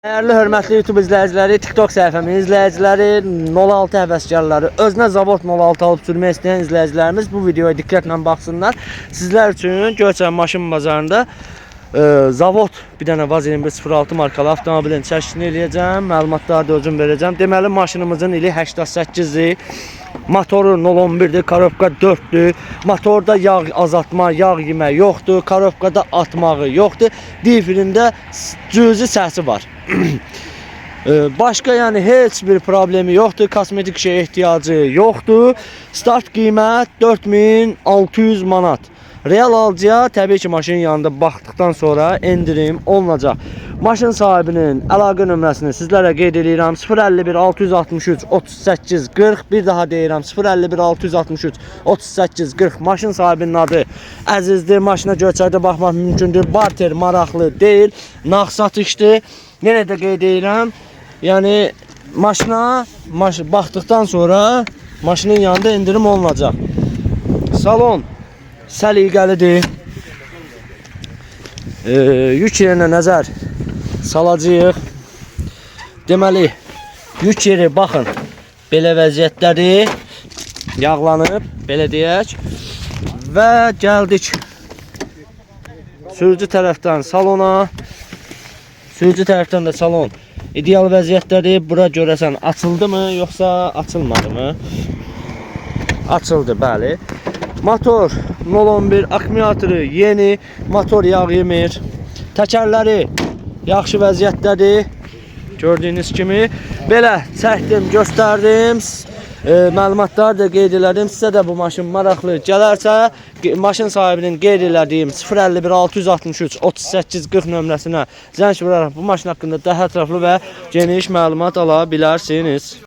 Değerli hörmətli YouTube izləyiciləri, TikTok səhifəmin izləyiciləri, 06 həvəskarları, özünə Zavod 06 alıb sürmək istəyən izləyicilərimiz bu videoya diqqətlə baxsınlar. Sizlər üçün Göyçay maşın bazarında Zavod bir dənə Vaz 2106 markalı avtomobilin çəkisini eləyəcəm, məlumatları da özüm verəcəm. Deməli maşınımızın ili 88-dir. Motoru 011'dir, karobka 4'dür. Motorda yağ azaltma, yağ yemə yoxdur. Karobkada atmağı yoxdur. Difilində cüzi səsi var. Başqa yəni heç bir problemi yoxdur. Kosmetik şey ehtiyacı yoxdur. Start qiymət 4600 manat. Real alıcıya təbii ki maşının yanında baxdıqdan sonra endirim olunacaq. Maşın sahibinin əlaqə nömrəsini sizlərə qeyd edirəm. 051 663 38 40. Bir daha deyirəm 051 663 38 40. Maşın sahibinin adı Əzizdir. Maşına Göyçayda baxmaq mümkündür. Barter maraqlı deyil. Nağd satışdır. Yenə də qeyd edirəm. Yəni maşına baxdıqdan sonra maşının yanında endirim olunacaq. Salon səliqəlidir. Yük yerinə nəzər salacağıq. Deməli, yük yeri baxın, belə vəziyyətdədir. Yağlanıb, belə deyək. Və gəldik sürücü tərəfdən salona. Sürücü tərəfdən də salon ideal vəziyyətdədir. Bura görəsən açıldı mı, yoxsa açılmadı mı? Açıldı, bəli. Motor 011, akkumulatoru yeni, motor yağ yemir. Təkərləri yaxşı vəziyyətdədir. Gördüyünüz kimi belə çəkdim, göstərdim. Məlumatları da qeyd elədim. Sizə də bu maşın maraqlı gələrsə, maşın sahibinin qeyd elədiyim 051 663 38 40 nömrəsinə zəng vuraraq bu maşın haqqında daha ətraflı və geniş məlumat ala bilərsiniz.